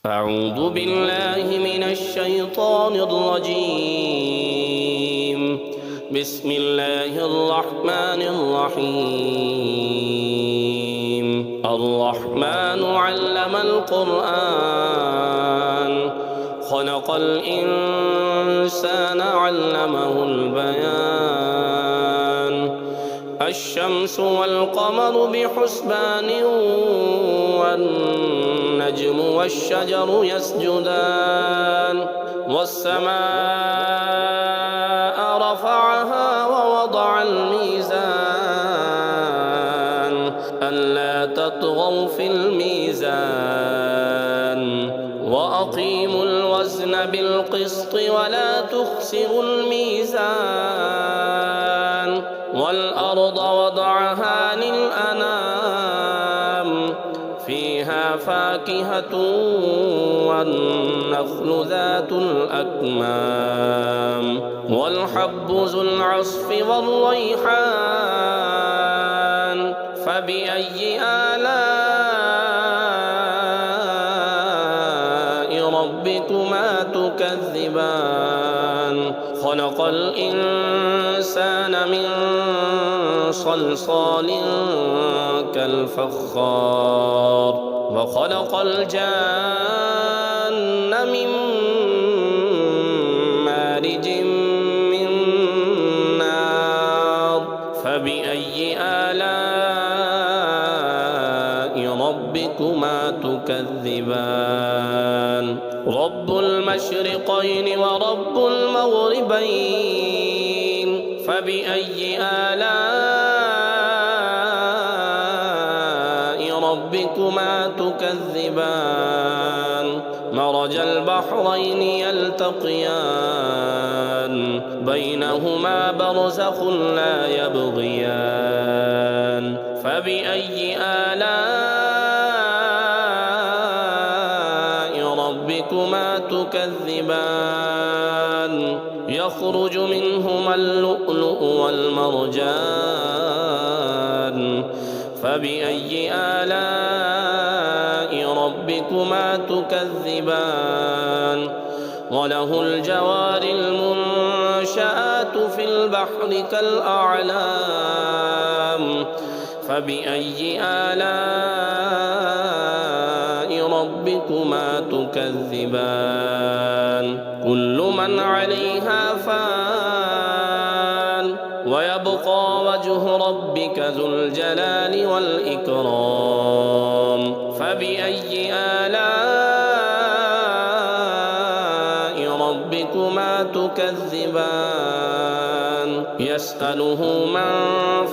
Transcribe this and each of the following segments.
أعوذ بالله من الشيطان الرجيم. بسم الله الرحمن الرحيم. الرحمن علم القرآن خلق الإنسان علمه البيان. الشمس والقمر بحسبان والنجم والشجر يسجدان. والسماء رفعها ووضع الميزان ألا تطغوا في الميزان وأقيموا الوزن بالقسط ولا تخسروا الميزان. والأرض وضعها للأنام فيها فاكهة والنخل ذات الأكمام والحب ذو العصف والريحان. فبأي آلاء ربكما تكذبان؟ خلق الإنسان من صلصال كالفخار وخلق الجان من مارج من نار. فبأي آلاء ربكما تكذبان؟ رب المشرقين ورب المغربين. فبأي آلاء ربكما تكذبان؟ مرج البحرين يلتقيان بينهما برزخ لا يبغيان. فبأي آلاء ربكما تكذبان؟ يخرج منهما اللؤلؤ والمرجان. فبأي آلاء ربكما تكذبان؟ وله الجوار المنشآت في البحر كالأعلام. فبأي آلاء ربكما تكذبان؟ كل من عليها فان ويبقى وجه ربك ذو الجلال والإكرام. فبأي آلاء ربكما تكذبان؟ يسأله من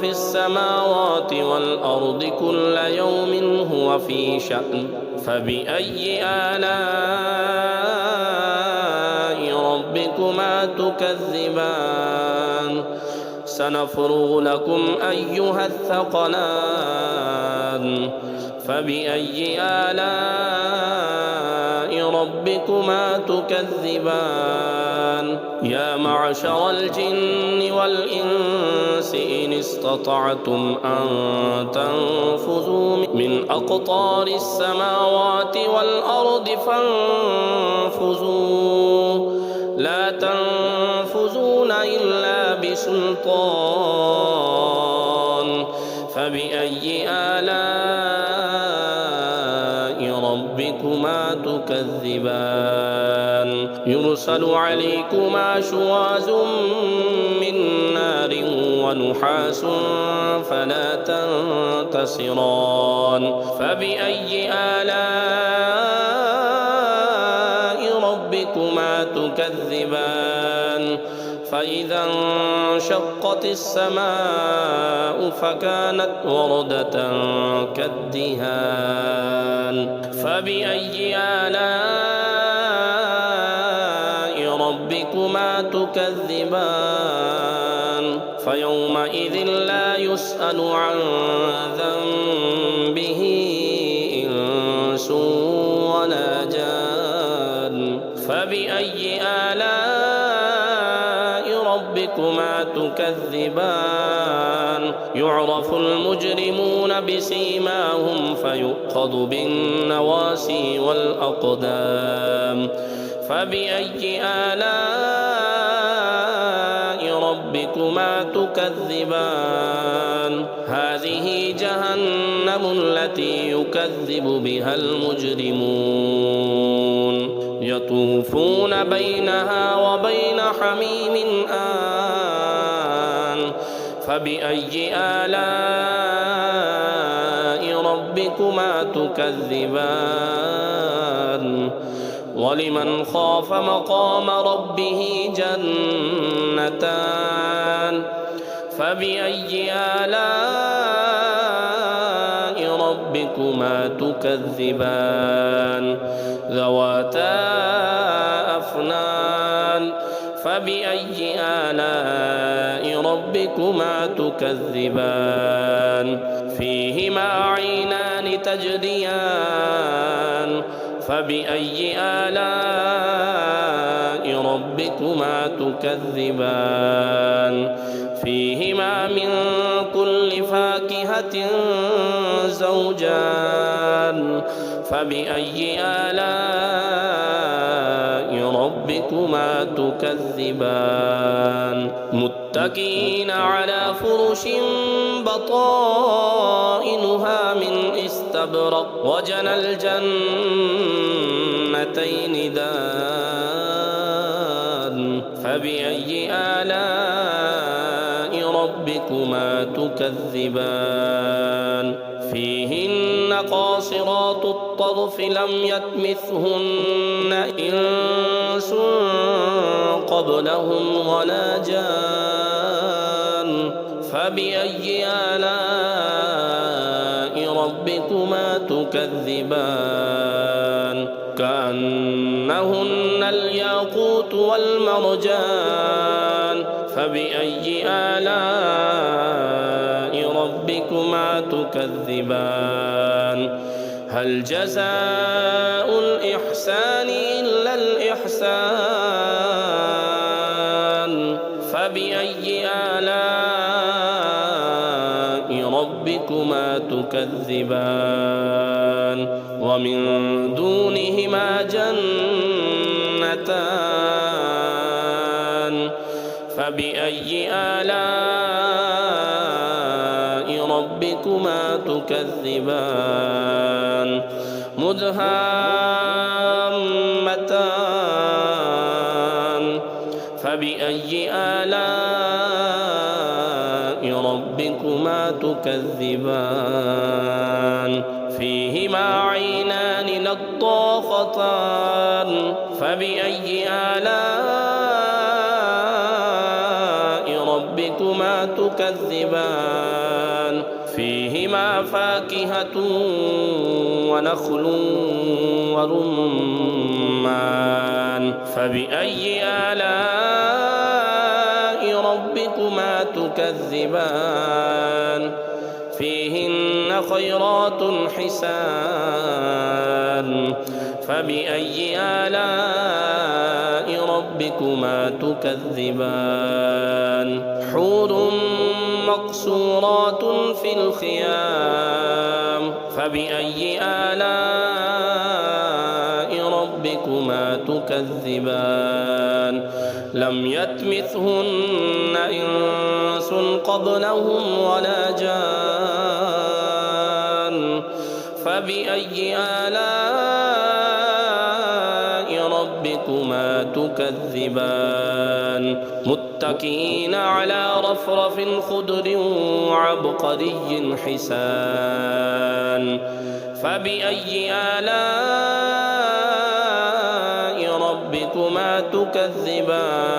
في السماوات والأرض كل يوم هو في شأن. فبأي آلاء ربكما تكذبان؟ سنفرغ لكم أيها الثقلان. فبأي آلاء ربكما تكذبان؟ يا معشر الجن والإنس إن استطعتم أن تنفذوا من أقطار السماوات والأرض فانفذوا لا تنفذون إلا بسلطان. فبأي آلاء ربكما تكذبان؟ يرسل عليكما شواظ من نار ونحاس فلا تنتصران. فبأي آلاء ربكما تكذبان؟ فإذا انشقت السماء فكانت وردة كالدهان. فبأي آلاء ربكما تكذبان؟ فيومئذ لا يسأل عن ذنبه إنس ولا جان. فبأي آلاء ربكما تكذبان يعرف المجرمون بسيماهم فيؤخذ بالنواسي والأقدام فبأي آلاء ربكما تكذبان هذه جهنم التي يكذب بها المجرمون يطوفون بينها وبين حميم آن فبأي آلاء ربكما تكذبان ولمن خاف مقام ربه جنتان فبأي آلاء ربكما تكذبان ذواتا أفنان فبأي آلاء ربكما تكذبان فيهما عينان تجريان فبأي آلاء ربكما تكذبان فيهما من كل فاكهة زوجان فبأي آلاء ربكما تكذبان متكئين على فرش بطائنها من استبرق وجنى الجنتين دان فبأي آلاء ربكما تكذبان فيهن قاصرات الطرف لم يطمثهن إنس قبلهم ولا جان فبأي آلاء ربكما تكذبان كأنهن الياقوت والمرجان فبأي آلاء ربكما تكذبان هل جزاء الإحسان إلا الإحسان فبأي آلاء ربكما تكذبان ومن دونهما جنتان فبأي آلاء ربكما تكذبان مدهامتان فبأي آلاء ربكما تكذبان فيهما عينان نضاختان فبأي آلاء ربكما تكذبان فيهما فاكهة ونخل ورمان فبأي آلاء ربكما تكذبان فيهن خيرات حسان فبأي آلاء ربكما تكذبان حور مقصورات في الخيام فبأي آلاء ربكما تكذبان لم يطمثهن إنس قبلهم ولا جان فبأي آلاء ربكما تكذبان متكئين على رفرف خضر وعبقري حسان فبأي آلاء ربكما تكذبان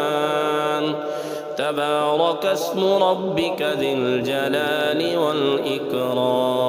تبارك اسم ربك ذي الجلال والإكرام